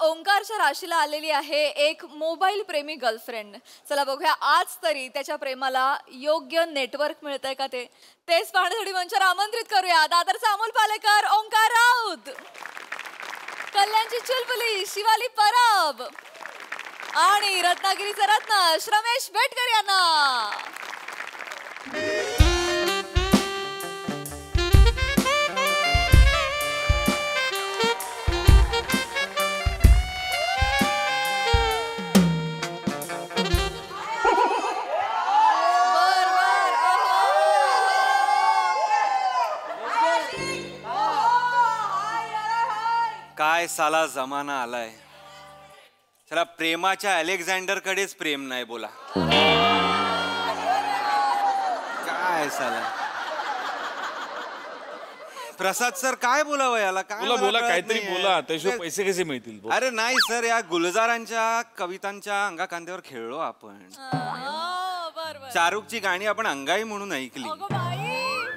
ओंकारच्या राशीला आलेली आहे एक मोबाईल प्रेमी गर्लफ्रेंड. चला बघूया आज तरी त्याच्या प्रेमाला योग्य नेटवर्क मिळतंय का तेच पाहण्यासाठी मंचावर आमंत्रित करूया दादरचा अमोल पालेकर, ओंकार राऊत, कल्याणची चुलबुली शिवाली परब आणि रत्नागिरीचा रत्न श्रमेश भेटकर यांना. काय साला जमाना आलाय. चला प्रेमाच्या अलेक्झांडर कडेच प्रेम नाही बोला. काय साला प्रसाद सर काय बोलावं याला. काय बोला बोला काहीतरी बोला. त्याशिवाय पैसे कसे मिळतील. अरे नाही सर, या गुलजारांच्या कवितांच्या अंगा कांद्यावर खेळलो आपण. शाहरुखची गाणी आपण अंगाई म्हणून ऐकली.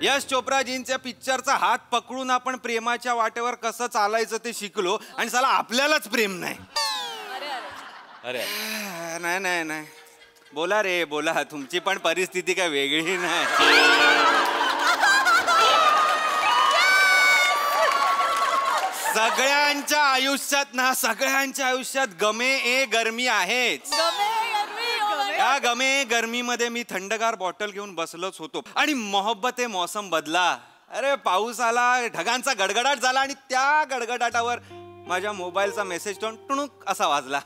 यश चोप्राजींच्या पिक्चरचा हात पकडून आपण प्रेमाच्या वाटेवर कसं चालायचं ते शिकलो आणि साला आपल्यालाच प्रेम नाही. अरे नाही नाही नाही बोला रे बोला. तुमची पण परिस्थिती काय वेगळी नाही. सगळ्यांच्या आयुष्यात ना सगळ्यांच्या आयुष्यात गमे ए गरमी आहेच. या गमे गर्मीमध्ये मी थंडगार बॉटल घेऊन बसलोच होतो आणि मोहब्बत ए मौसम बदला. अरे पाऊस आला, ढगांचा गडगडाट झाला आणि त्या गडगडाटावर माझ्या मोबाईलचा मेसेज टोन टुणूक असा वाजला.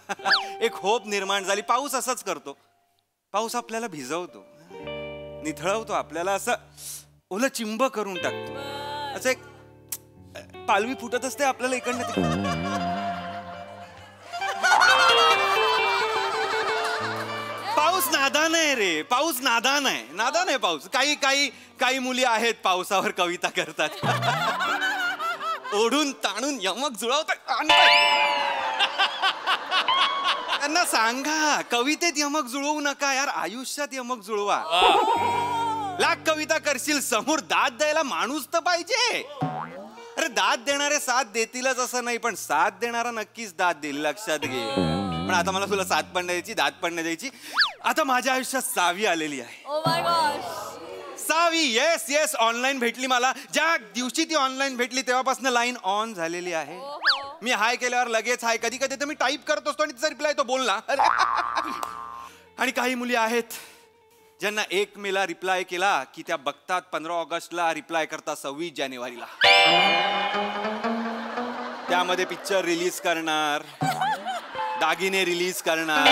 एक होप निर्माण झाली. पाऊस असंच करतो. पाऊस आपल्याला भिजवतो, निथळवतो, आपल्याला असं ओलं चिंब करून टाकतो. असं एक पालवी फुटत असते आपल्याला इकडनं तिकडनं. पाऊस नादान आहे रे. पाऊस नादान आहे. नादान आहे पाऊस. काही काही काही मुली आहेत पावसावर कविता करतात. ओढून ताणून यमक जुळवतात. त्यांना सांगा कवितेत यमक जुळवू नका यार, आयुष्यात यमक जुळवा. लाख कविता करशील, समोर दाद द्यायला माणूस तर पाहिजे. अरे दाद देणारे साथ देतीलच असं नाही, पण साथ देणारा नक्कीच दाद देईल, लक्षात घे. पण आता मला तुला साथ पण द्यायची, दाद पण नाही द्यायची. आता माझ्या आयुष्यात सावी आलेली आहे. Oh my god. Savi yes yes online भेटली मला. ज्या दिवशी ती ऑनलाईन भेटली तेव्हापासून लाईन ऑन झालेली आहे. मी हाय केल्यावर लगेच हाय. कधी कधी तर मी टाईप करत असतो आणि तिचा रिप्लाय तो बोलला. आणि काही मुली आहेत ज्यांना 1 मेला रिप्लाय केला की त्या बघतात 15 ऑगस्टला रिप्लाय करतात 26 जानेवारीला. त्यामध्ये पिक्चर रिलीज करणार, दागिने रिलीज करणार,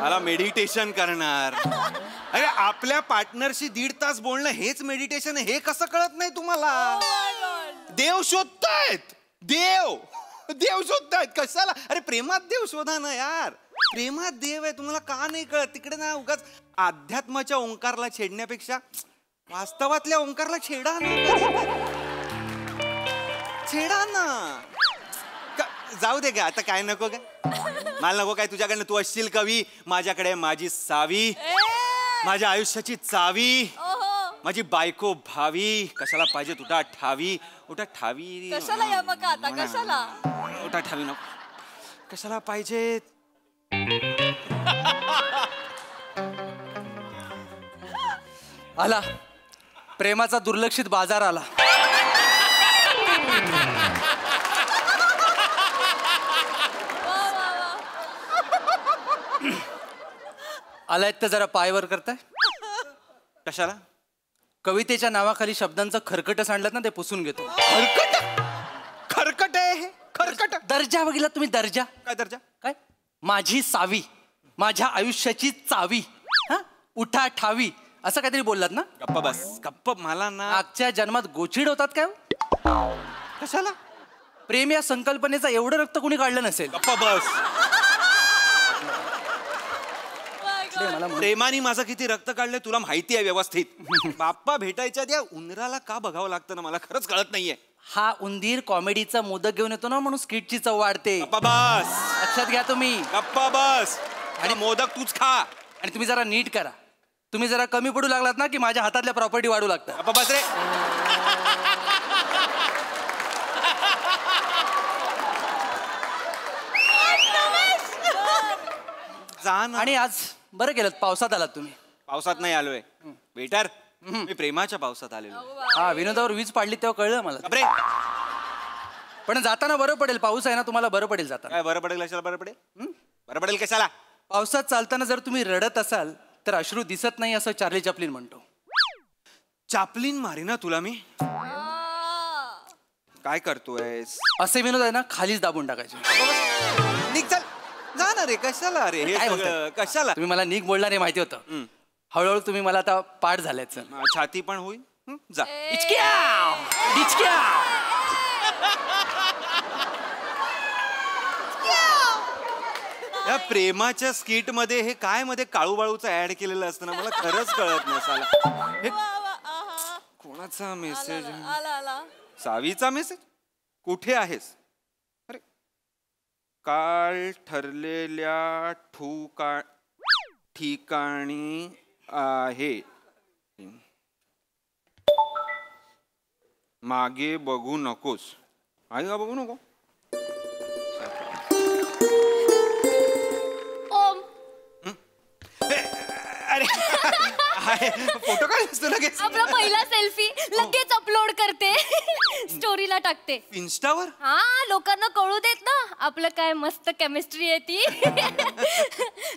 मला मेडिटेशन करणार. अरे आपल्या पार्टनरशी 1.5 तास बोलणं हेच मेडिटेशन आहे. हे कसं कळत नाही तुम्हाला. देव शोधतायत. देव देव शोधतायत कशाला. अरे प्रेमात देव शोधा ना यार. प्रेमात देव आहे. तुम्हाला का नाही कळत. तिकडे ना उगाच अध्यात्माच्या ओंकारला छेडण्यापेक्षा वास्तवातल्या ओंकारला छेडा ना. छेडा ना. जाऊ दे का आता. काय नको काय मला नको काय तुझ्याकडनं. तू असशील कवी, माझ्याकडे माझी सावी, माझ्या आयुष्याची चावी, माझी बायको भावी. कशाला पाहिजे तुटा ठावी. उठा ठावी कशाला यमक आता. कशाला उठा ठावी नको. कशाला पाहिजे. आला प्रेमाचा दुर्लक्षित बाजार आला. आलायत तर जरा पायवर करताय. कशाला. कवितेच्या नावाखाली शब्दांचं खरकट सांडलं ना ते पुसून घेतो. खरकट. खरकट आहे हे. खरकट. दर्जा बघितला तुम्ही. दर्जा काय दर्जा. काय. माझी सावी, माझ्या आयुष्याची चावी, उठा ठावी असं काहीतरी बोललात ना. गप्पा बस. गप्प. मला ना मागच्या जन्मात गोचिड होतात काय. कशाला. प्रेम या संकल्पनेचा एवढं रक्त कोणी काढलं नसेल. गप्पा बस. प्रेमाने माझं किती रक्त काढलंय तुला माहिती आहे व्यवस्थित. बाप्पा भेटायच्या त्या उंदराला का बघावं लागतं ना मला खरंच कळत नाहीये. हा उंदीर कॉमेडीचा मोदक घेऊन येतो ना म्हणून स्किटची चव वाढते. गप्पा बस. लक्षात घ्या तुम्ही. गप्पा बस. आणि मोदक तूच खा. आणि तुम्ही जरा नीट करा. तुम्ही जरा कमी पडू लागलात ना की माझ्या हातातल्या प्रॉपर्टी वाढू लागतात. गप्पा बस रे. जा ना. आणि आज बरं केलं पावसात आलात तुम्ही. पावसात नाही आलोय वेटर, मी प्रेमाच्या पावसात आलेलो. हा, विनोदावर वीज पाडली तेव्हा कळलं मला. बापरे, पण जाताना बरं पडेल, पाऊस आहे ना, तुम्हाला बरं पडेल जाताना. काय बरं पडेल कशाला? बरं पडेल, बरं पडेल कशाला? पावसात चालताना जर तुम्ही रडत असाल तर अश्रू दिसत नाही असं चार्ली चॅप्लिन म्हणतो. चापलीन मारी ना तुला मी. काय करतोय? असे विनोद आहे ना खालीच दाबून टाकायचे. निघ चल, जा ना रे. कशाला रे हे काय सगळं? बोलताय? कशाला? तुम्ही मला नीक बोलणार हे माहिती होतं. हळूहळू तुम्ही मला आता पाठ झाल्याच. छाती पण होईल. जा. या प्रेमाच्या स्किट मध्ये हे काय मध्ये काळूबाळूचं ऍड केलेलं असतं ना, मला खरंच कळत नसाला. हे कोणाचा मेसेज? सावीचा मेसेज? कुठे आहेस? अरे, काल ठरलेल्या ठिकाणी आहे, मागे बघू नकोस. आहे का बघू नको? ओम, अरे फोटो काढलास तू लगेच? आपला पहिला सेल्फी लगेच अपलोड करते, स्टोरीला टाकते. इन्स्टावर? हा, लोकांना कळू देत ना आपलं काय मस्त केमिस्ट्री आहे ती.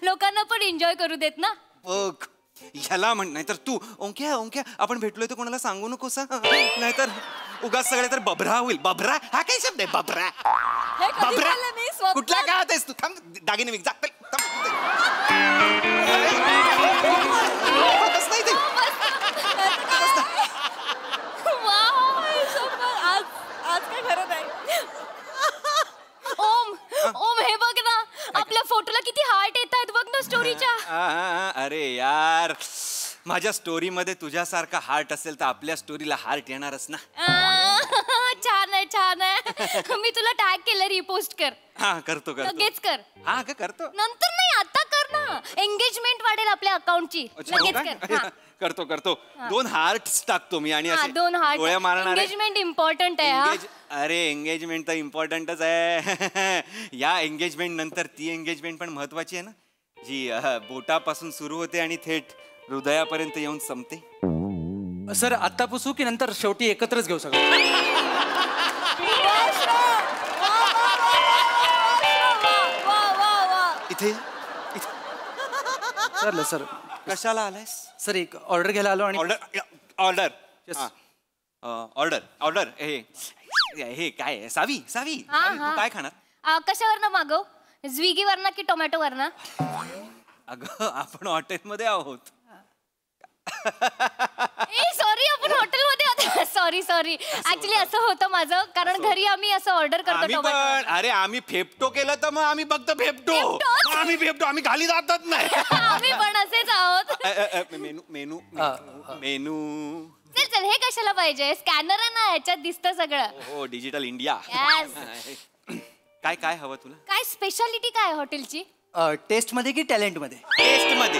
लोकांना पण एन्जॉय करू देत ना. बघ, ह्याला म्हण. नाहीतर तू ओंक्या ओंक्या आपण भेटलोय तर कोणाला सांगू नकोस. नाहीतर उगाच सगळे तर बभरा होईल. बभरा हा काय शब्द आहे? बभरा. बभरा कुठल्या काळात आहेस तू? थांब, दागिने विक जा. नाही ते. आज काय खरं नाही. ओम, ओम हे बघ ना, आपल्या फोटोला किती हार्ट येत आहेत बघ ना स्टोरीच्या. अरे यार, माझ्या स्टोरी मध्ये तुझ्यासारखा हार्ट असेल तर आपल्या स्टोरीला हार्ट येणारच ना. छान आहे, छान आहे. मी तुला टॅग केलं, रिपोस्ट कर. हा, करतो करतो. लगेच कर. हा का, करतो. नंतर नाही, आता कर ना. एंगेजमेंट वाढेल आपल्या अकाउंटची. लगेच कर. हा. करतो करतो. 2 हार्ट्स टाकतो मी आणि असे 2 हार्ट. डोळ्या मारणारे. एंगेजमेंट इम्पॉर्टंट आहे. हा. अरे एंगेजमेंट तर इम्पॉर्टंटच आहे. या एंगेजमेंट नंतर ती एंगेजमेंट पण महत्वाची आहे ना, जी बोटापासून सुरू होते आणि थेट हृदयापर्यंत येऊन संपते. सर आत्ता पुसू की नंतर शेवटी एकत्रच घेऊ सगळं? इथे चालेल सर. कशाला आलायस? सर एक ऑर्डर घ्यायला आलो. आणि order order Yes. Order order. हे काय आहे? सावी सावी हा, सावी, हा. तू काय खाणार? कशावरनं मागव? स्विगीवरनं की टोमॅटोवरनं? अगं आपण हॉटेलमध्ये आहोत. सॉरी, आपण हॉटेलमध्ये होतो. सॉरी ऍक्च्युली असं होतं माझं, कारण घरी आम्ही असं ऑर्डर करतो आम्ही टोमॅटो. पण, अरे आम्ही फेपटो केलं तर मग आम्ही फक्त फेपटो. फेपटोच? आम्ही फेपटो, आम्ही खाली जातच नाही. आम्ही पण असेच आहोत. मेनू मेनू हा, मेनू. चल चल, हे कशाला पाहिजे? स्कॅनर आहे ना, याच्यात दिसतं सगळं. हो, डिजिटल इंडिया. Yes. काय काय हवं तुला? काय स्पेशालिटी काय आहे हॉटेलची? टेस्ट मध्ये की टॅलेंट मध्ये? टेस्ट मध्ये.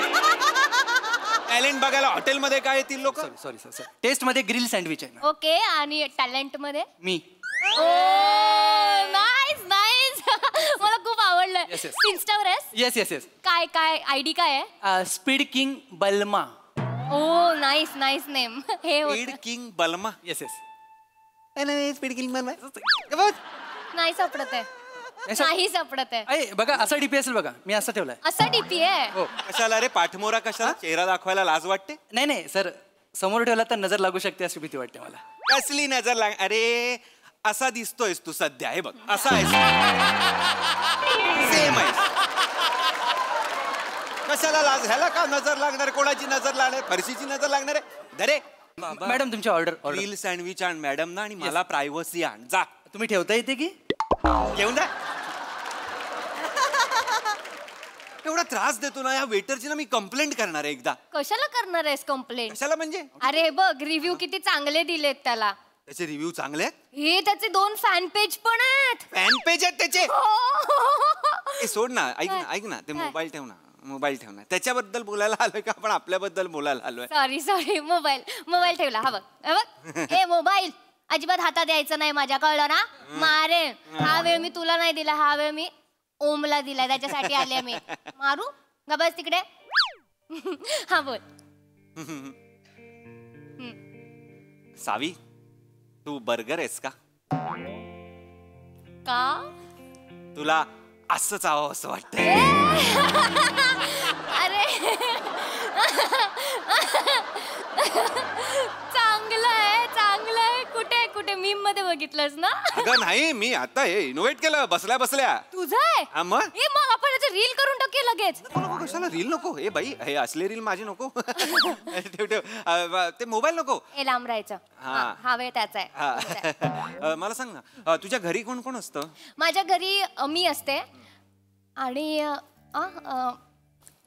टॅलेंट बघायला हॉटेलमध्ये काय येतील लोक? Sorry sir. टेस्ट मध्ये ग्रिल सँडविच आहे ना. ओके, आणि टॅलेंट मध्ये? मी. Oh nice nice. मला खूप आवडलं. Yes, yes. इन्स्टावर आहेस? Yes yes yes. काय काय आयडी काय आहे? स्पीड किंग बल्मा. Oh nice nice name. हे स्पीड किंग बल्मा. Yes yes. स्पीड किंग बल्मा. नाही सापडत आहे. नाही सापडत आहे. अरे बघा, असा डीपी असेल बघा, मी असा ठेवलाय. असा डीपी आहे? हो. कशाला रे? पाठमोरा कशाला? चेहरा दाखवायला लाज वाटते? नाही नाही सर, समोर ठेवला तर नजर लागू शकते अशी भीती वाटते मला. कसली नजर लाग? अरे असा दिसतोयस तू सध्या. हे बघ, असा आहेस. सेम आहेस. कशाला लाज? ह्याला का नजर लागणार? कोणाची नजर लागणार? फरशीची नजर लागणार आहे? धरे मॅडम तुमची ऑर्डर. ग्रिल सँडविच आण मॅडम ना, आणि मला प्रायव्हसी आण. जा तुम्ही ठेवता येते की? घेऊन जा. एवढा त्रास देतो ना या वेटरची ना, मी कंप्लेंट करणार आहे एकदा. कशाला करणार आहेस कंप्लेंट? कशाला म्हणजे? अरे बघ, रिव्ह्यू किती चांगले दिलेत त्याला. त्याचे रिव्ह्यू चांगले आहेत? हे त्याचे 2 फॅन पेज पण आहेत. फॅन पेज आहेत त्याचे? हो. ए सोड ना, ऐक ना, ते मोबाईल ठेव ना. मोबाईल ठेव ना. त्याच्याबद्दल बोलायला आलोय का आपण आपल्याबद्दल बोलायला आलोय? सॉरी मोबाईल ठेवला. हा बघ. ए मोबाईल अजिबात हातात द्यायचं नाही माझ्या, कळलं ना? मारे. हा वेळ मी तुला नाही दिला, हा वेळ मी ओमला दिलाय, त्याच्यासाठी आले मी. मारू? गा बस तिकडे. हा बोल. सावी, तू बर्गर आहेस का? का? तुला असंच आवावं असं वाटतंय. अरे चांगलं आहे. कुठे कुठे मीम मध्ये बघितलंस ना? अगं नाही, मी आता हे इनोव्हेट केलं बसल्या बसल्या. तुझं आहे? हा मग? मग आपण याचं रील करून टाकूया लगेच. नको कशाला रील नको. हे बाई, हे असले रील माझी नको. ठेव ठेव. ते मोबाईल नको. हे लांब राहायचं. हा. हा वेळ त्याचा आहे. हा. मला सांग ना, तुझ्या घरी कोण कोण असतं? माझ्या घरी मी असते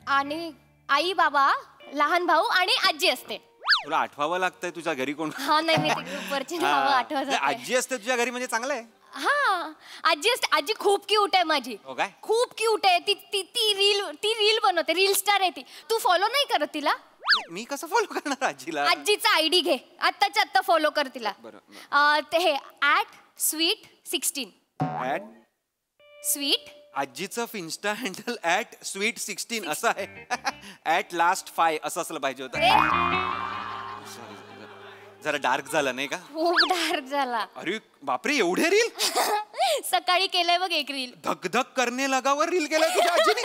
आणि आई बाबा लहान भाऊ आणि आजी असते. तुला आठवावं लागतंय तुझ्या घरी कोण? हा नाही मी ग्रुपवरची नावं आठवत होते. आजी असते तुझ्या घरी म्हणजे चांगलं आहे. हा आजी असते. आजी खूप क्यूट आहे माझी. हो काय? खूप क्यूट आहे. ती रील बनवते. रील स्टार आहे ती. तू फॉलो नाही करत तिला? मी कसं फॉलो करणार आजीला? आजीचा आयडी घे. आत्ताच्या आत्ता फॉलो कर तिला. ते हे @sweet16. स्वीट आजीचं इन्स्टा हँडल @sweet16 असं आहे. @last5 असं असलं पाहिजे होतं. जरा डार्क झालं नाही का? खूप डार्क झाला. अरे बापरे, एवढे रील? सकाळी केलंय बघ एक रील. धकधक करणे लगावर रील केलाय तुझ्या आजीने?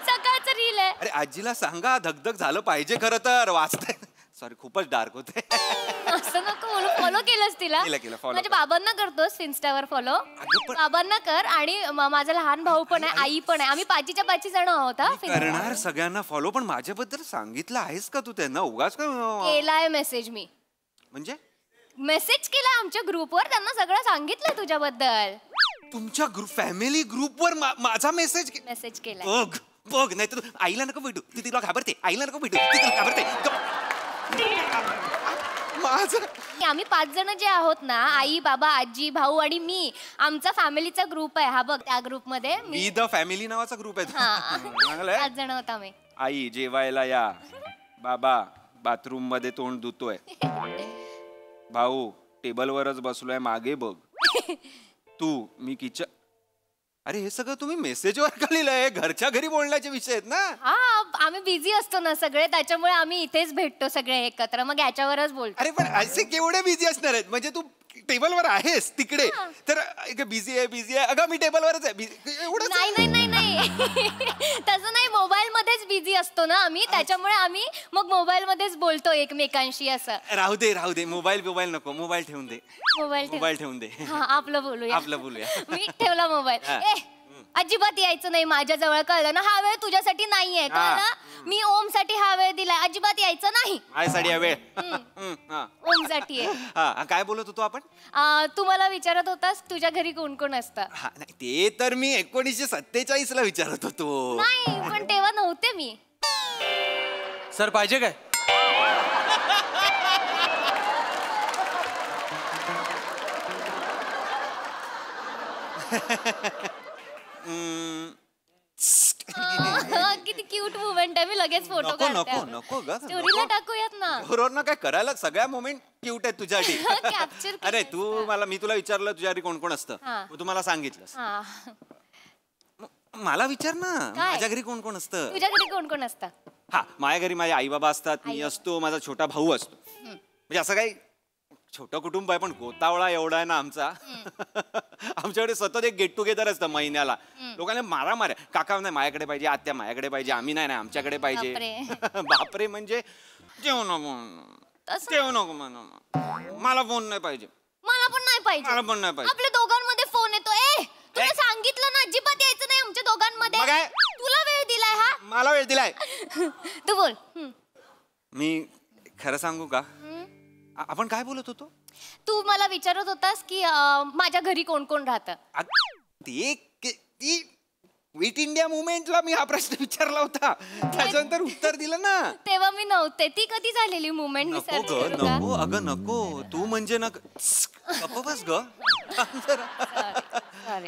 सकाळचं रील आहे. अरे आजीला सांगा धकधक झालं पाहिजे खरं तर. वाचतंय. सॉरी, खूपच डार्क होते. असं नको बोलू. फॉलो केलंस तिला? केलं, follow माझ्या केलं. बाबांना करतोस इन्स्टावर फॉलो? बाबांना कर. आणि माझा लहान भाऊ पण आहे, आई पण आहे. आम्ही 5 जण आहोत. करणार सगळ्यांना फॉलो, पण माझ्याबद्दल सांगितलं आहेस का तू त्यांना? उगाच केलाय मेसेज मी. म्हणजे मेसेज केलाय आमच्या ग्रुपवर. त्यांना सगळं सांगितलंय तुझ्याबद्दल. तुमच्या फॅमिली ग्रुपवर माझा मेसेज केलाय. बघ नाही तर आईला नको भेटू. ती तिला घाबरते. आईला नको भेटू. ती तिला घाबरते. आम्ही 5 जण जे आहोत ना, आई बाबा आजी भाऊ आणि मी, आमचा फॅमिलीचा ग्रुप आहे हा बघ. त्या ग्रुप मध्ये मी द फॅमिली नावाचा ग्रुप आहे. 5 जण होता आम्ही. आई जेवायला या. बाबा बाथरूम मध्ये तोंड धुतोय. भाऊ टेबलवरच बसलोय मागे बघ. तू मी किचन. अरे हे सगळं तुम्ही मेसेजवर का लिहिलंय? घरच्या घरी बोलण्याचे विषय आहेत ना. हा आम्ही बिझी असतो ना सगळे, त्याच्यामुळे आम्ही इथेच भेटतो सगळे एकत्र. मग याच्यावरच बोलतो. अरे पण असे केवढे बिझी असणार आहेत? म्हणजे तू टेबलवर आहेस तिकडे तर बिझी आहे. अगं मी टेबलवरच आहे. नाही तसं नाही. मोबाईल मध्येच बिझी असतो ना आम्ही, त्याच्यामुळे आम्ही मग मोबाईल मध्येच बोलतो एकमेकांशी. असं राहू दे. मोबाईल नको. मोबाईल ठेवून दे. मोबाईल ठेवून दे. आपलं बोलूया. मी ठेवला मोबाईल. अजिबात यायचं नाही माझ्या जवळ, कळलं ना? हा वेळ तुझ्यासाठी नाहीये, कळलं? मी ओम साठी हा वेळ दिलाय. अजिबात यायचं नाही. माझ्यासाठी हा वेळ ओम साठी आहे. काय बोलत होतो आपण? तू मला विचारत होतास तुझ्या घरी कोण कोण असतं. नाही ते तर मी 1947 ला विचारत होतो. नाही पण तेव्हा नव्हते मी. सर पाहिजे काय? किती क्यूट मुवमेंट आहे. मी लगेच फोटो काढते. नको ग. स्टोरीला टाकूयात ना. बरोबर काय करायला? सगळ्या मोमेंट क्यूट आहेत तुझ्यासाठी. कॅप्चर. अरे मी तुला विचारलं तुझ्या घरी कोण कोण असतं, तू मला सांगितलंस. मला विचार ना, माझ्या घरी कोण कोण असतं? तुझ्या घरी कोण कोण असतं? हा माझ्या घरी माझे आई बाबा असतात, मी असतो, माझा छोटा भाऊ असतो. म्हणजे असं काही छोटं कुटुंब आहे पण गोतावळा एवढा आहे ना आमचा. आमच्याकडे सतत एक गेट टुगेदर असतं महिन्याला. लोकांना मारामाऱ्या. काका नाही माझ्याकडे पाहिजे, आत्या माझ्याकडे पाहिजे, आम्ही नाही आमच्याकडे पाहिजे. बापरे म्हणजे जेवण नको मला फोन नाही पाहिजे. मला पण नाही पाहिजे. आपल्या दोघांमध्ये फोन येतो. तुला सांगितलं ना अजिबात यायचं नाही आमच्या दोघांमध्ये. तुला वेळ दिलाय हा? मला वेळ दिलाय. तू बोल. मी खरं सांगू का, आपण काय बोलत होतो? तू मला विचारत होतास की माझ्या घरी कोण कोण राहतं. ती क्विट इंडिया मुवमेंटला मी हा प्रश्न विचारला होता, त्याच्यानंतर उत्तर दिलं ना. तेव्हा मी नव्हते. ती कधी झालेली मुवमेंट? नको अगं नको. तू म्हणजे ना बस ग.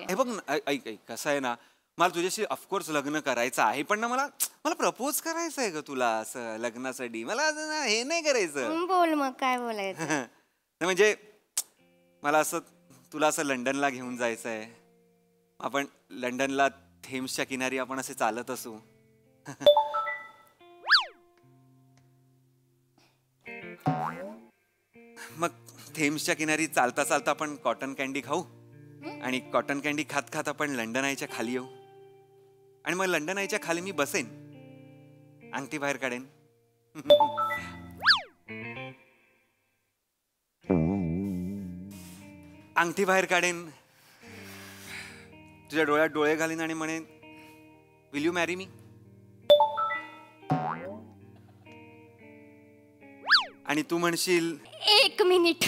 हे बघ ऐक कसं आहे ना, मला तुझ्याशी ऑफकोर्स लग्न करायचं आहे, पण ना मला प्रपोज करायचं आहे ग तुला असं लग्नासाठी. मला हे नाही करायचं. बोल मग काय बोलायचं. म्हणजे मला असं तुला असं लंडनला घेऊन जायचं आहे. आपण लंडनला थेम्सच्या किनारी आपण असे चालत असू. मग थेम्सच्या किनारी चालता चालता आपण कॉटन कॅन्डी खाऊ आणि कॉटन कॅन्डी खात खात आपण लंडन आयच्या खाली येऊ आणि मग लंडन आयच्या खाली मी बसेन, अंगठी बाहेर काढेन. अंगठी बाहेर काढेन, तुझ्या डोळ्यात डोळे घालीन आणि म्हणेन, विल यू मॅरी मी? आणि तू म्हणशील, 1 मिनिट,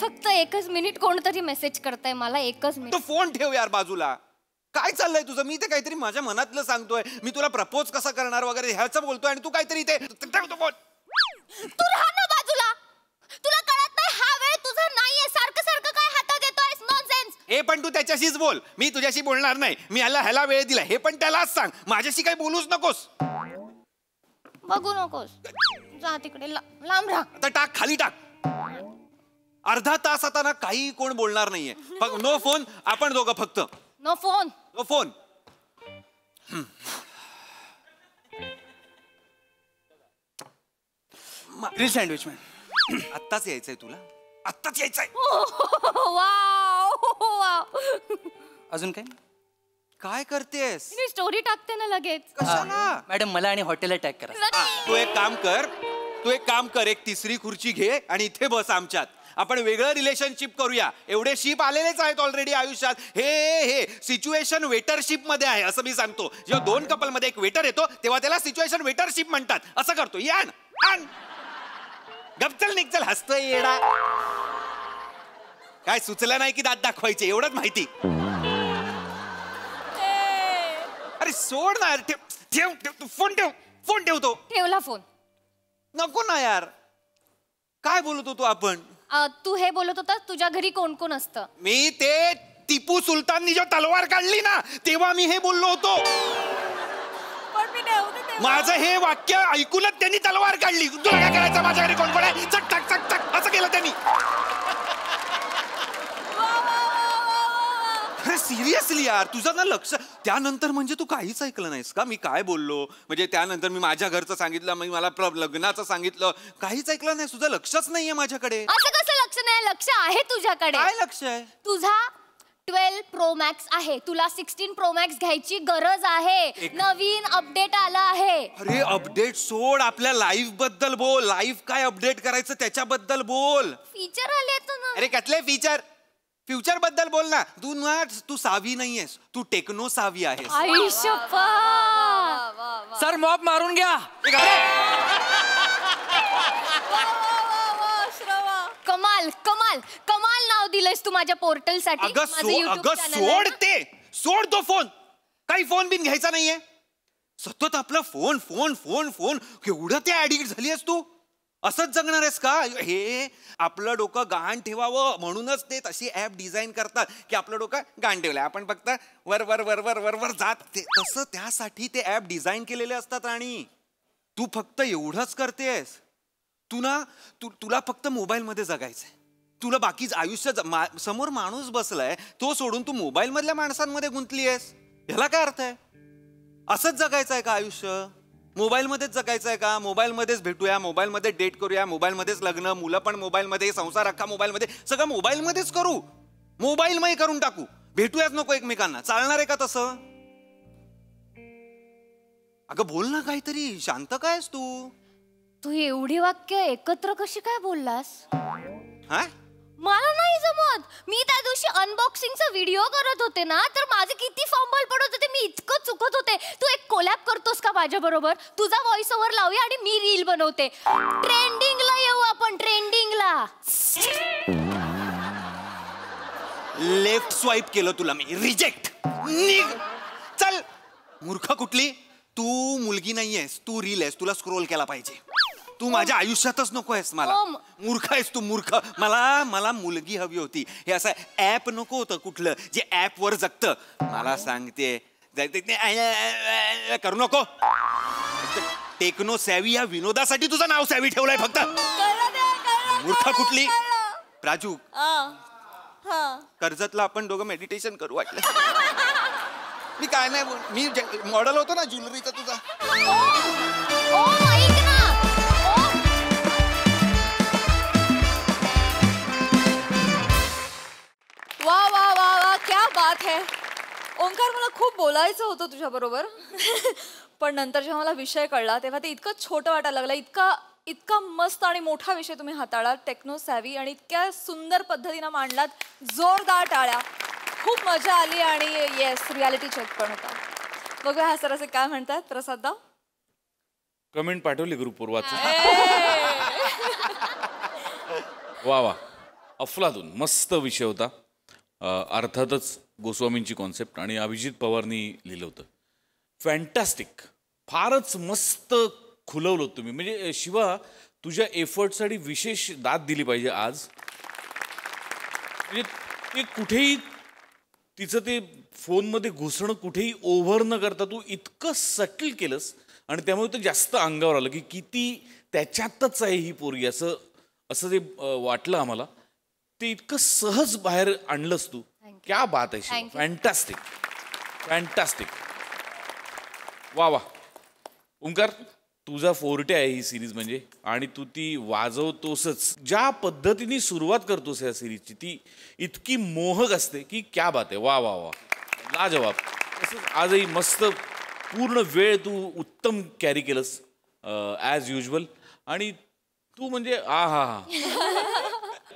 फक्त 1च मिनिट. कोणतरी मेसेज करताय मला, 1च मिनिट. तो फोन ठेव यार बाजूला. काय चाललंय तुझं? मी ते काहीतरी माझ्या मनातलं सांगतोय, मी तुला प्रपोज कसा करणार वगैरे ह्याचं बोलतोय आणि तू काहीतरी ते ठेवतो फोन. तू राहा ना बाजूला. तुला कळत नाही हा वेळ तुझा नाहीये. सारखं सारखं काय हातात येतोयस? नॉनसेन्स. हे पण तू त्याच्याशीच बोल, मी तुझ्याशी बोलणार नाही. मी ह्याला वेळ दिला, हे पण त्यालाच सांग. माझ्याशी काही बोलूच नकोस. बघू नकोस. जा तिकडे, लांब राहा. आता टाक, खाली टाक. अर्धा तास आता ना काही कोण बोलणार नाहीये. नो फोन, आपण दोघं फक्त. No phone. No phone. Grill sandwich man. आत्ताच यायचंय तुला? आत्ताच यायचंय? वाव. अजून काय? काय करतेस? मी स्टोरी टाकते ना लगेच. कशाला? मॅडम मला आणि हॉटेलला टॅग करा. तू एक काम कर, एक तिसरी खुर्ची घे आणि इथे बस आमच्यात. आपण वेगळं रिलेशनशिप करूया. एवढे शिप आलेलेच आहेत ऑलरेडी आयुष्यात. हे सिच्युएशन वेटरशिप मध्ये आहे असं मी सांगतो. जेव्हा 2 कपल मध्ये एक वेटर येतो तेव्हा त्याला सिच्युएशन वेटरशिप म्हणतात. असं करतो. आण गपचल निघचल, हसतोय येडा. काय सुचलं नाही की दात दाखवायचे, एवढंच माहिती. अरे सोड ना. ठेव फोन ठेवतो. ठेवला फोन. नको ना यार. काय बोलत होतो आपण? तू हे बोलत होता तुझ्या घरी कोण कोण असतं? मी ते टिपू सुलताननी जो तलवार काढली ना तेव्हा मी हे बोललो होतो. पण मी नव्हते तेव्हा. माझं हे वाक्य ऐकूनच त्यांनी तलवार काढली. तुला काय करायचं? माझ्या घरी कोण कोण आहे? चक टक चक चक असं केलं त्यांनी. सिरियसली यार, तुझं ना लक्ष. त्यानंतर म्हणजे तू काहीच ऐकलं नाहीस का? मी काय बोललो म्हणजे त्यानंतर मी माझ्या घरचं सांगितलं, मी मला लग्नाचं सांगितलं, काहीच ऐकलं नाही. तुझं लक्षच नाहीये माझ्याकडे. असं कसं लक्ष नाही? लक्ष आहे तुझ्याकडे. काय लक्ष आहे? तुझा 12 Pro Max आहे. तुला 16 Pro Max घ्यायची गरज आहे. नवीन अपडेट आला आहे. अरे अपडेट सोड, आपल्या लाईफ बद्दल बोल. लाईफ काय अपडेट करायचं त्याच्याबद्दल बोल. फीचर आले ना. अरे कसले फीचर? फ्युचर बद्दल बोल ना. तू सावी नाहीयेस, तू टेक्नो सावी आहेस. सर मॉप मारून घ्या. कमाल कमाल कमाल नाव दिलंयस तू माझ्या पोर्टल साठी. सोड तो फोन. काही फोन बिन घ्यायचा नाहीये. सतत आपला फोन फोन फोन फोन. एवढं ते ऍडिक्ट झाली आहेस तू. असंच जगणार आहेस का? हे आपलं डोकं गहाण ठेवावं म्हणूनच ते तशी ऍप डिझाईन करतात की आपलं डोकं गहाण ठेवलंय, आपण फक्त वर वर वर वर वर वर जात. तसं त्यासाठी ते ऍप डिझाईन केलेले असतात. आणि तू फक्त एवढंच करतेस. तुला फक्त मोबाईल मध्ये जगायचंय. तुला बाकीच आयुष्य समोर माणूस बसलाय तो सोडून तू मोबाईल मधल्या माणसांमध्ये गुंतली आहेस. ह्याला काय अर्थ आहे? असंच जगायचं आहे का आयुष्य? मोबाईल मध्येच जगायचं आहे का? मोबाईल मध्येच भेटूया, मोबाईल मध्ये डेट करूया, मोबाईल मध्येच लग्न, मुलं पण मोबाईल मध्ये, संसार अख्खा मोबाईल मध्ये, सगळं मोबाईल मध्येच करू. मोबाईलमय करून टाकू. भेटूयाच नको एकमेकांना. चालणार आहे का तसं? अगं बोल ना काहीतरी. शांत काय आहेस तू? तू एवढी वाक्य एकत्र कशी काय बोललास? हा, मला नाही जमत. मी त्या दिवशी अनबॉक्सिंगचा व्हिडिओ करत होते ना, तर माझे किती फंबल पडत होते. मी इतकं चुकत होते. तू एक कोलॅब करतोस का माझ्या बरोबर? तुझा व्हॉइस ओव्हर लावूया आणि मी रील बनवते. ट्रेंडिंगला येऊ आपण. ट्रेंडिंगला. लेफ्ट स्वाईप केलं तुला मी. रिजेक्ट. निघ. चल. मूर्ख कुठली? तू मुलगी नाहीयेस, तू रील आहेस. तुला स्क्रोल केला पाहिजे. तू माझ्या आयुष्यातच नको आहेस मला. मूर्ख आहेस तू, मूर्ख. मला मुलगी हवी होती. हे असं ऍप नको होतं कुठलं जे ऍप वर जगतं. मला सांगते करू नको. टेक्नो सॅवी या विनोदासाठी तुझं नाव सॅवी ठेवलंय फक्त. मूर्ख कुठली. प्राजू, कर्जतला आपण दोघं मेडिटेशन करू वाटलं. मी काय नाही मी मॉडेल होतो ना ज्वेलरीचा तुझा. ओ ऐक ना. वा वा वा वा क्या बात है ओंकार. मला खूप बोलायचं होतं तुझ्या बरोबर पण नंतर जेव्हा मला विषय कळला तेव्हा ते इतकं छोटं वाटायला लागलं. इतका मस्त आणि मोठा विषय तुम्ही हाताळलात, टेक्नो सॅव्ही, आणि इतक्या सुंदर पद्धतीनं मांडलात. जोरदार टाळ्या. खूप मजा आली आणि येस रियालिटी चेक पण होता. बघूया हा सर असे काय म्हणतात प्रसाददा. कमेंट पाठवली ग्रुपवर वाचून. वा वा अफलातून मस्त विषय होता. अर्थातच गोस्वामींची कॉन्सेप्ट आणि अभिजित पवारनी लिहिलं होतं. फॅन्टॅस्टिक. फारच मस्त खुलवलं तुम्ही. म्हणजे शिवा तुझ्या एफर्टसाठी विशेष दाद दिली पाहिजे आज. म्हणजे ते कुठेही तिचं ते फोनमध्ये घुसणं कुठेही ओव्हर न करता तू इतकं सटल केलंस आणि त्यामुळे ते जास्त अंगावर आलं की किती त्याच्यातच आहे ही पोरगी असं ते वाटलं आम्हाला. ते इतकं सहज बाहेर आणलंस तू. क्या बात आहे शिवा. Fantastic fantastic. वा वा. ओंकार तुझा फोर्टे आहे ही सिरीज म्हणजे आणि तू ती वाजवतोसच. ज्या पद्धतीने सुरुवात करतोस या सिरीजची ती इतकी मोहक असते की क्या बात आहे. वा वा वा लाजवाब. तसंच आजही मस्त पूर्ण वेळ तू उत्तम कॅरी केलंस ॲज युजल. आणि तू म्हणजे आ हा हा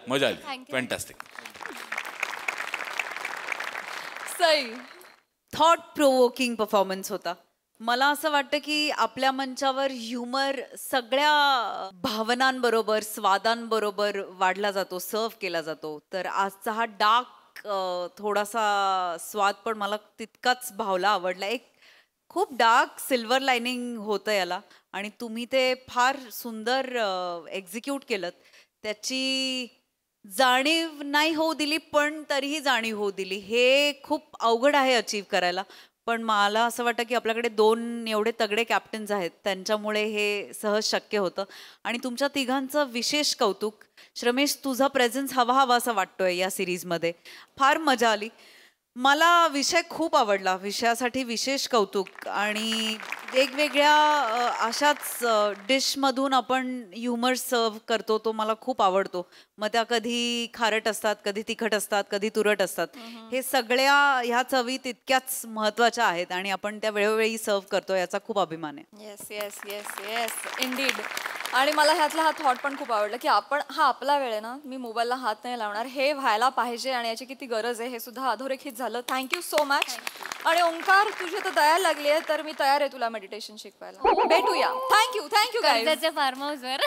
मजा आली. Fantastic. Sai. Thought provoking performance होता. मला असं वाटतं की आपल्या मंचावर ह्युमर सगळ्या भावनांबरोबर स्वादांबरोबर वाढला जातो, सर्व केला जातो. तर आजचा हा डार्क थोडासा स्वाद पण मला तितकाच भावला, आवडला. एक खूप डार्क सिल्वर लाइनिंग होतं याला आणि तुम्ही ते फार सुंदर एक्झिक्यूट केलं. त्याची जाणीव नाही होऊ दिली पण तरीही जाणीव होऊ दिली. हे खूप अवघड आहे अचीव करायला. पण मला असं वाटतं की आपल्याकडे 2 एवढे तगडे कॅप्टन्स आहेत त्यांच्यामुळे हे सहज शक्य होतं. आणि तुमच्या तिघांचं विशेष कौतुक. श्रमेश तुझा प्रेझेन्स हवा असं वाटतोय या सिरीजमध्ये. फार मजा आली. मला विषय खूप आवडला. विषयासाठी विशेष कौतुक. आणि वेगवेगळ्या अशाच डिशमधून आपण ह्युमर सर्व करतो तो मला खूप आवडतो. मग त्या कधी खारट असतात, कधी तिखट असतात, कधी तुरट असतात. हे सगळ्या ह्या चवी तितक्याच महत्त्वाच्या आहेत आणि आपण त्या वेळोवेळी सर्व करतो याचा खूप अभिमान आहे. Yes yes yes yes Indeed. आणि मला ह्यातला हा थॉट पण खूप आवडला की आपण हा आपला वेळ आहे ना, मी मोबाईलला हात नाही लावणार, हे व्हायला पाहिजे आणि याची किती गरज आहे हे सुद्धा अधोरेखित झालं. Thank you so much. आणि ओंकार तुझी तर तयार लागली आहे तर मी तयार आहे तुला मेडिटेशन शिकवायला. भेटूया. Thank you guys. फार्म हाऊसवर